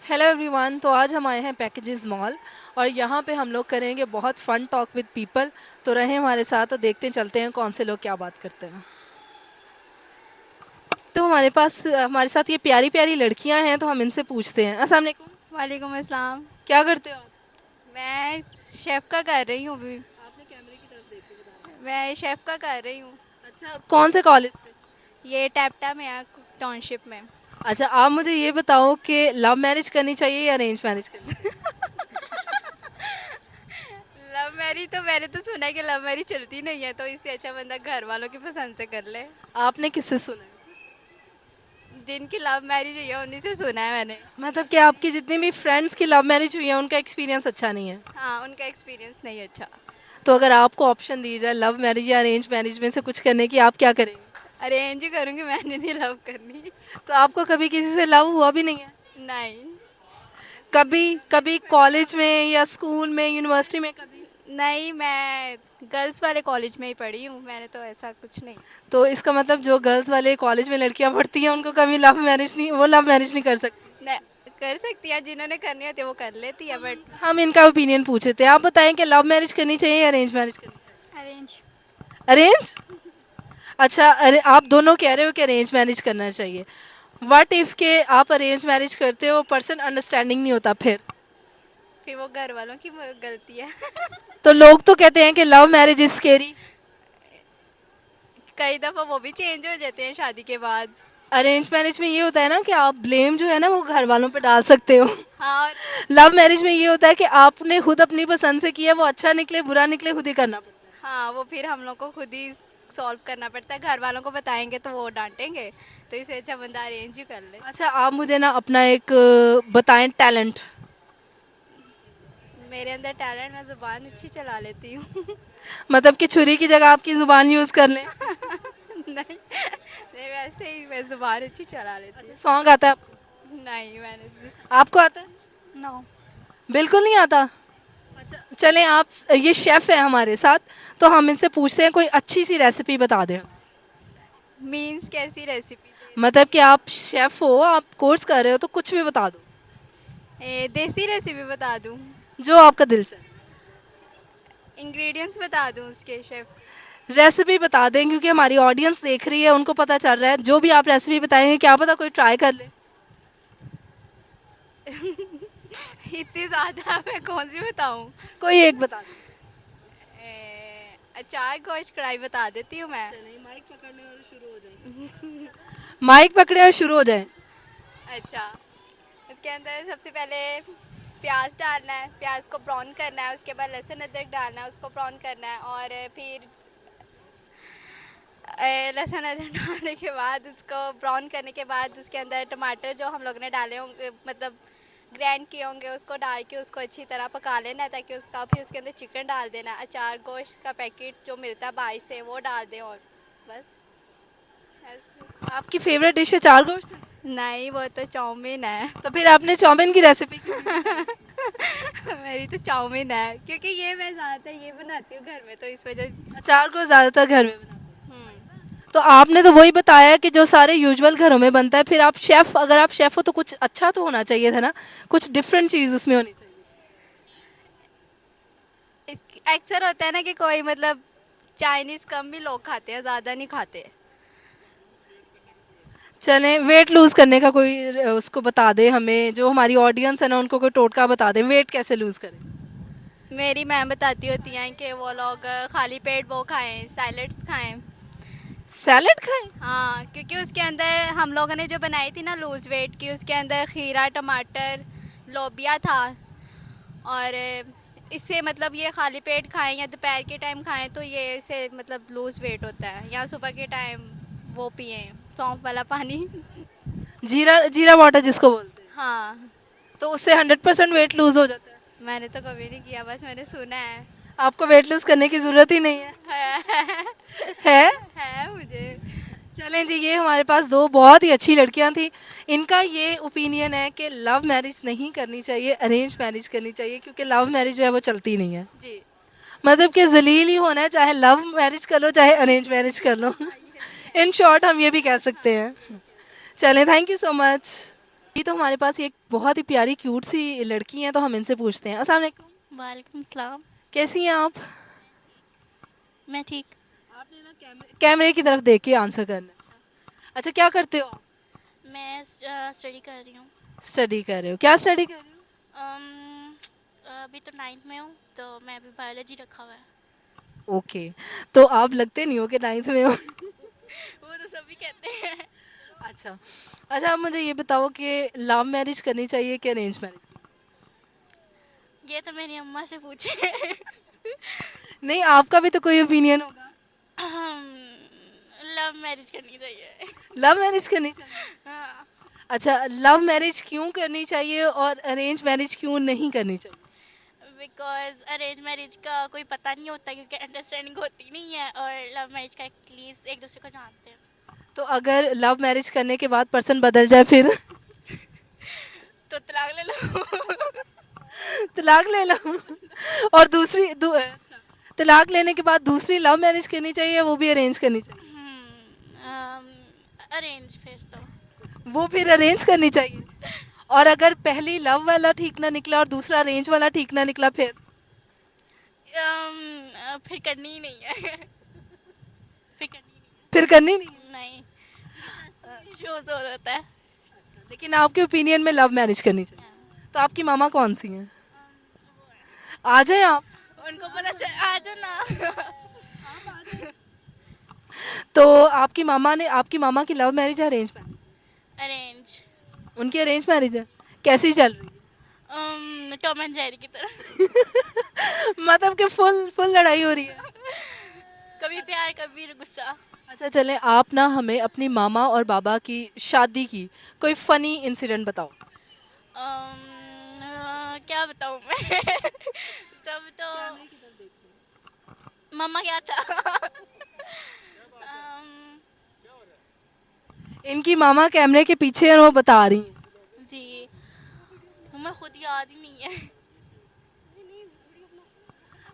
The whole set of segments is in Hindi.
Hello everyone. तो आज हम आए हैं पैकेजेस मॉल और यहाँ पे हम लोग करेंगे बहुत फन टॉक विद पीपल। तो रहें हमारे साथ और देखते हैं चलते हैं कौन से लोग क्या बात करते हैं। तो हमारे साथ ये प्यारी प्यारी लड़कियाँ हैं, तो हम इनसे पूछते हैं। अस्सलाम वालेकुम। वालेकुम अस्सलाम। क्या करते हो आप? मैं शेफ़ का कर रही हूँ अभी। आपने कैमरे की तरफ देख के बता रहे मैं शेफ़ का कर रही हूँ। हैं। अच्छा, कौन से कॉलेज से? ये टैप्टा में है, टाउनशिप में। अच्छा, आप मुझे ये बताओ कि लव मैरिज करनी चाहिए या अरेंज मैरिज करनी चाहिए? लव मैरिज तो मैंने तो सुना है कि लव मैरिज चलती नहीं है, तो इससे अच्छा बंदा घर वालों की पसंद से कर ले। आपने किससे सुना है? जिनकी लव मैरिज हुई है उन्हीं से सुना है मैंने। मतलब कि आपकी जितनी भी फ्रेंड्स की लव मैरिज हुई है उनका एक्सपीरियंस अच्छा नहीं है? हाँ, उनका एक्सपीरियंस नहीं अच्छा। तो अगर आपको ऑप्शन दी जाए लव मैरिज या अरेंज मैरिज में से कुछ करने की, आप क्या करेंगे? अरेंज ही करूँगी, मैंने नहीं लव करनी। तो आपको कभी किसी से लव हुआ भी नहीं है? नहीं। कभी कभी कॉलेज में या स्कूल में यूनिवर्सिटी में कभी? नहीं, मैं गर्ल्स वाले कॉलेज में ही पढ़ी हूँ, मैंने तो ऐसा कुछ नहीं। तो इसका मतलब जो गर्ल्स वाले कॉलेज में लड़कियां पढ़ती हैं उनको कभी लव मैरिज नहीं, वो लव मैरिज नहीं कर सकती? नहीं, कर सकती है, जिन्होंने करनी होती है वो कर लेती है, बट हम इनका ओपिनियन पूछे थे। आप बताएं कि लव मैरिज करनी चाहिए या अरेंज मैरिज करनी अरेंज। चाहिए? अरेंज? अच्छा, अरे आप दोनों कह रहे हो कि अरेंज मैरिज करना चाहिए। व्हाट इफ के आप अरेंज मैरिज करते हो, पर्सन अंडरस्टैंडिंग नहीं होता फिर? फिर वो घर वालों की गलती है। तो लोग तो कहते हैं कि लव मैरिज इज स्केरी। कई दफा वो भी चेंज हो जाते हैं शादी के बाद। अरेंज मैरिज में ये होता है ना कि आप ब्लेम जो है ना वो घर वालों पे डाल सकते हो। हाँ और लव मैरिज में ये होता है कि आपने खुद अपनी पसंद से किया, वो अच्छा निकले बुरा निकले खुद ही करना पड़ता है। हाँ, वो फिर हम लोग को खुद ही सॉल्व करना पड़ता है, घर वालों को बताएंगे तो वो डांटेंगे। तो इससे अच्छा बंदा अरेंज ही कर ले। अच्छा, आप मुझे ना अपना एक बताएं टैलेंट। मेरे अंदर टैलेंट, मैं जुबान अच्छी चला लेती हूँ। मतलब कि छुरी की जगह आपकी जुबान यूज कर लें। नहीं, नहीं, वैसे ही मैं जुबान अच्छी चला लेती अच्छा, हूँ। सॉन्ग आता है आपको? नहीं, मैंने आपको आता है? नो। बिल्कुल नहीं आता? अच्छा चलें, आप ये शेफ है हमारे साथ, तो हम इनसे पूछते हैं कोई अच्छी सी रेसिपी बता दें। मीन्स कैसी रेसिपी? मतलब कि आप शेफ हो, आप कोर्स कर रहे हो, तो कुछ भी बता दो देसी रेसिपी बता दूँ? जो आपका दिल चाहे। इंग्रेडिएंट्स बता दूँ उसके, शेफ? रेसिपी बता दें क्योंकि हमारी ऑडियंस देख रही है, उनको पता चल रहा है जो भी आप रेसिपी बताएंगे क्या पता कोई ट्राई कर ले। इतनी ज़्यादा मैं कौन सी बताऊँ? कोई एक बता दें। अचार गोश्त कढ़ाई बता देती हूँ मैं। चलिए, माइक पकड़ने और शुरू हो जाए। माइक पकड़े और शुरू हो जाए। अच्छा, उसके अंदर सबसे पहले प्याज डालना है, प्याज को ब्राउन करना है, उसके बाद लहसुन अदरक डालना है, उसको ब्राउन करना है, और फिर लहसुन अदरक डालने के बाद उसको ब्राउन करने के बाद उसके अंदर टमाटर जो हम लोग ने डाले होंगे, मतलब ग्राइंड किए होंगे, उसको डाल के उसको अच्छी तरह पका लेना है, ताकि उसका फिर उसके अंदर चिकन डाल देना, अचार गोश्त का पैकेट जो मिलता है 22 से वो डाल दें, और बस ऐसे। आपकी फेवरेट डिश है चार गोश्त? नहीं, वो तो चाउमीन है। तो फिर आपने चाउमीन की रेसिपी क्यों नहीं बताई? मेरी तो चाउमीन है, क्योंकि ये मैं ज़्यादातर ये बनाती हूँ घर में, तो इस वजह। अचार को ज्यादातर घर में बनाते हम्म। हैं। तो आपने तो वही बताया कि जो सारे यूजुअल घरों में बनता है, फिर आप शेफ, अगर आप शेफ हो तो कुछ अच्छा तो होना चाहिए था ना, कुछ डिफरेंट चीज उसमें होनी चाहिए। अक्सर होता है ना कि कोई मतलब चाइनीज़ कम भी लोग खाते हैं, ज़्यादा नहीं खाते। चलें, वेट लूज करने का कोई उसको बता दे हमें, जो हमारी ऑडियंस है ना उनको कोई टोटका बता दे, वेट कैसे लूज करें। मेरी मैम बताती होती हैं कि वो लोग खाली पेट वो खाएं, सैलड्स खाएं। सैलेड खाएं? हाँ, क्योंकि उसके अंदर हम लोगों ने जो बनाई थी ना लूज वेट की, उसके अंदर खीरा, टमाटर, लोबिया था। और इससे मतलब ये खाली पेट खाएं या दोपहर के टाइम खाएं तो ये इससे मतलब लूज वेट होता है, या सुबह के टाइम वो पिए सौंफ वाला पानी। जीरा जीरा वाटर जिसको बोलते हैं, हाँ। तो उससे 100% वेट लूज हो जाता है? मैंने तो कभी नहीं किया, बस मैंने सुना है। आपको वेट लूज करने की जरूरत ही नहीं है। है, है? है मुझे। चलें जी, ये हमारे पास दो बहुत ही अच्छी लड़कियां थी। इनका ये ओपिनियन है कि लव मैरिज नहीं करनी चाहिए, अरेंज मैरिज करनी चाहिए, क्योंकि लव मैरिज जो है वो चलती नहीं है। जी। मतलब कि जलील ही होना है, चाहे लव मैरिज कर लो चाहे अरेंज मैरिज कर लो। इन शॉर्ट हम ये भी कह सकते हैं। चलें, थैंक यू सो मच। ये तो हमारे पास एक बहुत ही प्यारी क्यूट सी लड़की है, तो हम इनसे पूछते हैं। अस्सलाम वालेकुम। वालेकुम सलाम। कैसी हैं आप? मैं ठीक। आपने ना कैमरे की तरफ देख के आंसर करना है। अच्छा, क्या करते हो आप? मैं स्टडी कर रही हूँ। स्टडी कर रहे हो? क्या स्टडी कर रहे हो? अम, अभी तो 9th में हूँ, तो मैं अभी बायोलॉजी रखा हुआ है। ओके, तो आप लगते नहीं हो कि 9th में हो। वो तो सभी कहते हैं। अच्छा। अच्छा, आप मुझे ये बताओ कि लव मैरिज करनी चाहिए कि अरेंज मैरिज? ये तो मेरी अम्मा से पूछे। नहीं, आपका भी तो कोई ओपिनियन होगा। लव मैरिज करनी चाहिए। लव मैरिज करनी चाहिए? हाँ। अच्छा, लव मैरिज क्यों करनी चाहिए और अरेंज मैरिज क्यों नहीं करनी चाहिए? बिकॉज अरेंज मैरिज का कोई पता नहीं होता, क्योंकि अंडरस्टैंडिंग होती नहीं है, और लव मैरिज का एटलीस्ट एक दूसरे को जानते हैं। तो अगर लव मैरिज करने के बाद पर्सन बदल जाए फिर? तो तलाक ले लो। तलाक ले लो। और अच्छा, तलाक लेने के बाद दूसरी लव मैरिज करनी चाहिए या वो भी अरेंज करनी चाहिए? अरेंज फिर तो। वो फिर अरेंज करनी चाहिए। और अगर पहली लव वाला ठीक ना निकला और दूसरा अरेंज वाला ठीक ना निकला फिर? फिर करनी ही नहीं है। फिर करनी ही फिर करनी नहीं है। नहीं है। नहीं, शोज हो जाता है। लेकिन आपके ओपिनियन में लव मैरिज करनी चाहिए। तो आपकी मामा कौन सी हैं? आ जाए आप। उनको पता चल आ जाओ ना। तो आपकी मामा की लव मैरिज है अरेंज मैरिज? अरेंज। उनकी अरेंज मैरिज है। कैसी चल रही टॉम एंड जेरी की तरह। है? मतलब कि फुल फुल लड़ाई हो रही है। कभी प्यार कभी गुस्सा। अच्छा, चलें, आप ना हमें अपनी मामा और बाबा की शादी की कोई फनी इंसिडेंट बताओ। क्या बताऊँ मैं। तब तो मम्मा क्या था। अम, इनकी मामा कैमरे के पीछे हैं और वो बता रही हैं। जी, हमें खुद याद ही नहीं है।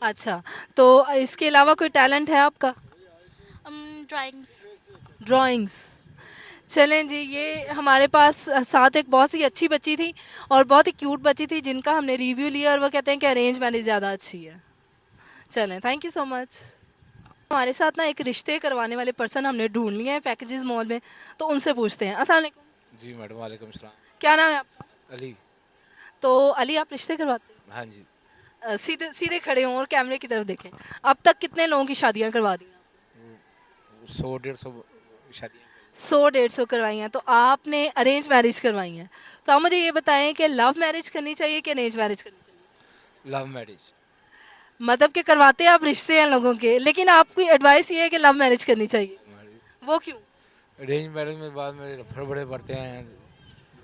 अच्छा, तो इसके अलावा कोई टैलेंट है आपका? ड्राइंग्स। ड्राइंग्स। चलें जी, ये हमारे पास साथ एक बहुत ही अच्छी बच्ची थी और बहुत ही क्यूट बच्ची थी जिनका हमने रिव्यू लिया और वो कहते हैं कि अरेंज मैरिज ज़्यादा अच्छी है। चलें, थैंक यू सो मच। हमारे साथ ना एक रिश्ते करवाने वाले पर्सन हमने ढूंढ लिए हैं पैकेजेस मॉल में, तो उनसे पूछते हैं। अस्सलाम वालेकुम। जी मैडम, वालेकुम सलाम। क्या नाम है आपका? अली। तो अली, आप रिश्ते करवाते हैं? हाँ जी। सीधे सीधे खड़े हों और कैमरे की तरफ देखें। अब तक कितने लोगों की शादियां करवा दी हैं? 100-150 शादियाँ। 100-150 करवाई हैं। तो आपने अरेंज मैरिज करवाई हैं। तो आप मुझे ये बताएं कि लव मैरिज करनी चाहिए कि अरेंज मैरिज करनी चाहिए? Love marriage. मतलब कि करवाते आप रिश्ते हैं लोगों के, लेकिन आपकी एडवाइस ये है कि लव मैरिज करनी चाहिए। वो क्यों? अरेंज मैरिज में बाद में रफड़ बड़े बढ़ते हैं,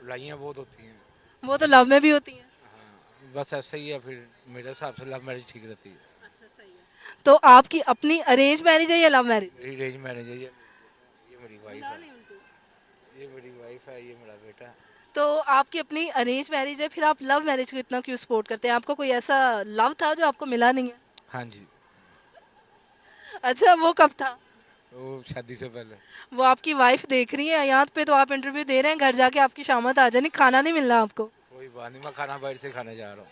लड़ाइयाँ बहुत होती हैं। वो तो लव में भी होती हैं। हाँ, बस ऐसा ही है। फिर मेरे हिसाब से लव मैरिज ठीक रहती है। तो आपकी अपनी अरेंज मैरिज है या लव मैरिज? मेरी अरेंज मैरिज है। ये मेरी वाइफ है। ये मेरी वाइफ है, ये मेरा बेटा है। तो आपकी अपनी अरेंज मैरिज है, फिर आप लव मैरिज को इतना क्यों सपोर्ट करते हैं? आपको कोई ऐसा लव था जो आपको मिला नहीं है? हाँ जी। अच्छा, वो कब था? वो शादी से पहले। वो आपकी वाइफ देख रही है यहाँ पे, तो आप इंटरव्यू दे रहे हैं, घर जाके आपकी शामत आ जानी, खाना नहीं मिलना आपको। कोई बात नहीं, मैं खाना बाहर से खाने जा रहा हूँ।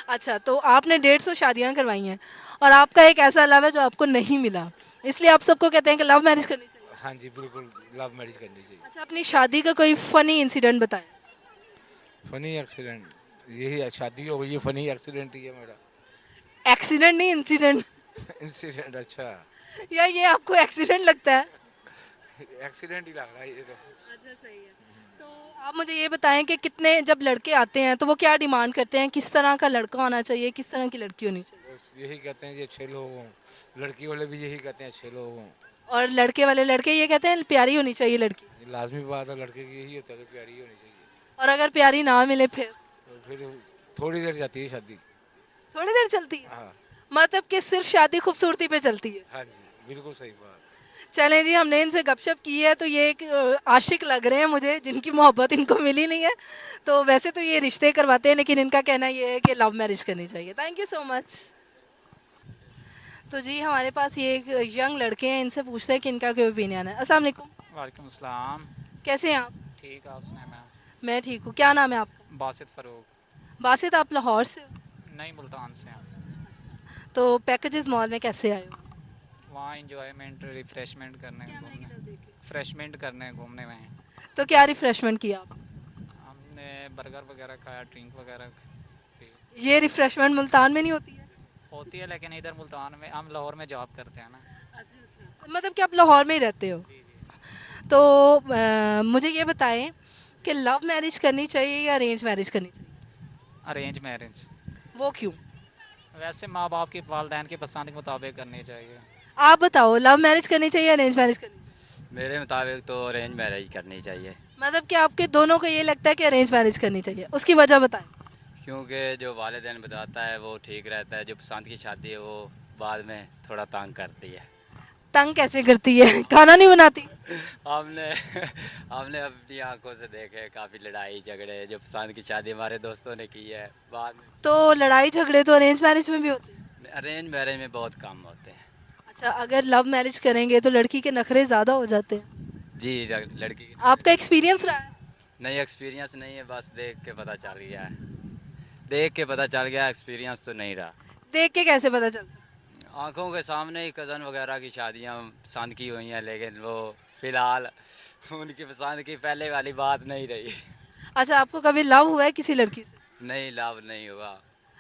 अच्छा, तो आपने 150 शादियां करवाई हैं और आपका एक ऐसा लव है जो आपको नहीं मिला, इसलिए आप सबको कहते हैं कि लव मैरिज करनी चाहिए। हाँ जी, बिल्कुल लव मैरिज करनी चाहिए। अच्छा, अपनी शादी का कोई फनी इंसिडेंट बताएं। Funny accident? यही है, शादी हो गई है, फनी एक्सीडेंट ही है मेरा। एक्सीडेंट नहीं, इंसिडेंट। इंसिडेंट? अच्छा। या ये आपको एक्सीडेंट लगता है? एक्सीडेंट ही लग रहा है ये तो। अच्छा, सही है। तो आप मुझे ये बताएं कि कितने जब लड़के आते हैं तो वो क्या डिमांड करते हैं, किस तरह का लड़का होना चाहिए, किस तरह की लड़की होनी चाहिए? बस यही कहते हैं कि अच्छे लोग हों। लड़की वाले भी यही कहते हैं अच्छे लोग हों। और लड़के वाले लड़के ये कहते हैं प्यारी होनी चाहिए लड़की। ये लाजमी बात है, लड़के की यही होता है कि प्यारी होनी चाहिए। और अगर प्यारी ना मिले फिर? तो फिर थोड़ी देर जाती है शादी। थोड़ी देर चलती है? हाँ। मतलब कि सिर्फ शादी खूबसूरती पे चलती है? हाँ जी, बिल्कुल सही बात। चलें जी, हमने इनसे गपशप की है तो ये एक आशिक लग रहे हैं मुझे, जिनकी मोहब्बत इनको मिली नहीं है। तो वैसे तो ये रिश्ते करवाते हैं, लेकिन इनका कहना ये है कि लव मैरिज करनी चाहिए। Thank you so much. तो जी, हमारे पास ये एक यंग लड़के हैं, इनसे पूछते हैं कि इनका क्या ओपिनियन है। अस्सलाम वालेकुम। वालेकुम अस्सलाम। कैसे हैं आप? ठीक है, आप सुनाए मैम। मैं ठीक हूँ। क्या नाम है आपका? बासित फ़ारूक। बासित, आप लाहौर से हो? नहीं, मुल्तान से हैं। तो पैकेजेस मॉल में कैसे आए हो? वहाँ इंजॉयमेंट रिफ़्रेशमेंट करने घूमने, फ्रेशमेंट करने घूमने में हैं। तो क्या रिफ्रेशमेंट किया आप? हमने बर्गर वगैरह खाया, ड्रिंक वगैरह पी। ये रिफ्रेशमेंट मुल्तान में नहीं होती है? होती है लेकिन इधर मुल्तान में, हम लाहौर में जॉब करते हैं ना। मतलब कि आप लाहौर में ही रहते हो? जी जी। तो मुझे ये बताएं कि लव मैरिज करनी चाहिए या अरेंज मैरिज करनी चाहिए? Arrange marriage. वो क्यों? वैसे माँ बाप की, वालदैन की पसंद के मुताबिक करनी चाहिए। आप बताओ, लव मैरिज करनी चाहिए या अरेंज मैरिज करनी चाहिए? मेरे मुताबिक तो अरेंज मैरिज करनी चाहिए, मतलब कि आपके दोनों को ये लगता है कि अरेंज मैरिज करनी चाहिए, उसकी वजह बताएं। क्योंकि जो वालिदैन बताता है वो ठीक रहता है, जो पसंद की शादी है वो बाद में थोड़ा तंग करती है। तंग कैसे करती है? खाना नहीं बनाती? हमने हमने अपनी आंखों से देखे काफ़ी लड़ाई झगड़े, जो पसंद की शादी हमारे दोस्तों ने की है, बाद में तो लड़ाई झगड़े तो अरेंज मैरिज में भी होते हैं? अरेंज मैरिज में बहुत कम होते हैं। अच्छा, अगर लव मैरिज करेंगे तो लड़की के नखरे ज़्यादा हो जाते हैं। जी, लड़की की आपका एक्सपीरियंस रहा है? नहीं, एक्सपीरियंस नहीं है, बस देख के पता चल गया है, देख के पता चल गया, एक्सपीरियंस तो नहीं रहा। देख के कैसे पता चलता? आंखों के सामने ही कज़न वगैरह की शादियां पसंद की हुई हैं, लेकिन वो फ़िलहाल उनकी पसंद की पहले वाली बात नहीं रही। अच्छा, आपको कभी लव हुआ है किसी लड़की से? नहीं, लव नहीं हुआ।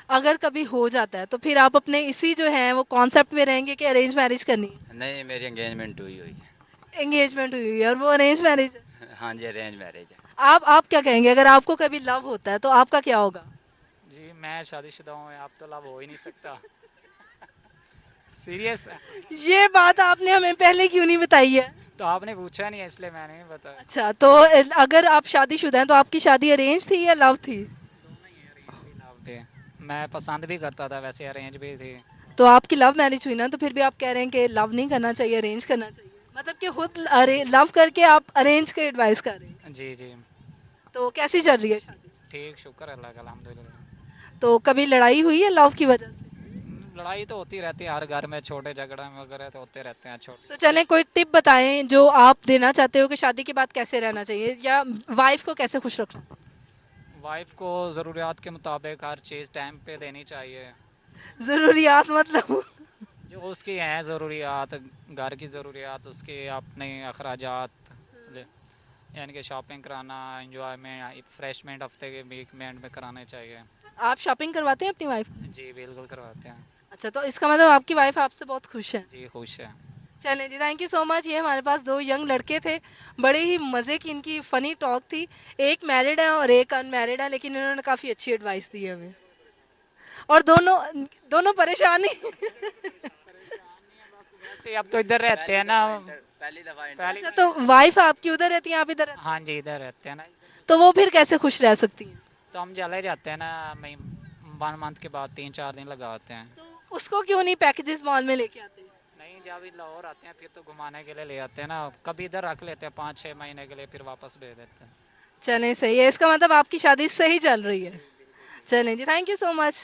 अगर कभी हो जाता है तो फिर आप अपने इसी जो है वो कॉन्सेप्ट में रहेंगे कि अरेंज मैरिज करनी है? नहीं, मेरी एंगेजमेंट हुई हुई है। एंगेजमेंट हुई हुई है और वो अरेंज मैरिज है? हाँ जी, अरेंज मैरिज है। आप क्या कहेंगे, अगर आपको कभी लव होता है तो आपका क्या होगा? जी, मैं शादीशुदा हूँ, आप तो लव हो ही नहीं सकता। सीरियस। ये बात आपने हमें पहले क्यों नहीं बताई है? तो आपने पूछा नहीं इसलिए मैंने नहीं बताया। अच्छा, तो अगर आप शादीशुदा हैं तो आपकी शादी अरेंज थी या लव थी? लव थे। मैं पसंद भी करता था, वैसे अरेंज भी थी। तो आपकी लव मैरिज हुई ना, तो फिर भी आप कह रहे हैं कि लव नहीं करना चाहिए, अरेंज करना चाहिए। मतलब कि खुद लव करके आप अरेंज के एडवाइस कर रहे हैं। जी जी। तो कैसी चल रही है शादी? ठीक, शुक्र अल्लाह का, अल्हम्दुलिल्लाह। तो कभी लड़ाई हुई है लव की वजह से? लड़ाई तो होती रहती है हर घर में, छोटे झगड़ा वगैरह तो होते रहते हैं छोटे। तो चलें, कोई टिप बताएं जो आप देना चाहते हो कि शादी के बाद कैसे रहना चाहिए या वाइफ को कैसे खुश रखना? वाइफ को ज़रूरियात के मुताबिक हर चीज़ टाइम पे देनी चाहिए। ज़रूरियात मतलब? जो उसकी हैं ज़रूरियात, घर की ज़रूरियात, उसके अपने अखराजात, यानी कि शॉपिंग कराना, इंजॉयमेंट, फ्रेशमेंट हफ्ते के वीकेंड में कराने चाहिए। आप शॉपिंग करवाते हैं अपनी वाइफ? जी बिल्कुल करवाते हैं। अच्छा, तो इसका मतलब आपकी वाइफ आपसे बहुत खुश है। जी खुश है। चलें जी, थैंक यू सो मच। ये हमारे पास दो यंग लड़के थे, बड़े ही मज़े की इनकी फ़नी टॉक थी। एक मैरिड है और एक अनमैरिड है, लेकिन इन्होंने काफ़ी अच्छी एडवाइस दी है हमें, और दोनों दोनों परेशान ही। वैसे अब तो इधर रहते हैं ना। पहली दफ़ा पहली। अच्छा, तो वाइफ आपकी उधर रहती है, आप इधर रहते हाँ जी, इधर रहते हैं ना। हैं, तो वो फिर कैसे खुश रह सकती हैं? तो हम चले जाते हैं ना, 1 मंथ के बाद 3-4 दिन लगाते हैं। तो उसको क्यों नहीं पैकेजेस मॉल में लेके आते? नहीं, जब लाहौर आते हैं फिर तो घुमाने के लिए ले आते हैं ना, कभी इधर रख लेते हैं 5-6 महीने के लिए, फिर वापस भेज देते हैं। चलें, सही है, इसका मतलब आपकी शादी सही चल रही है। चलें जी, थैंक यू सो मच।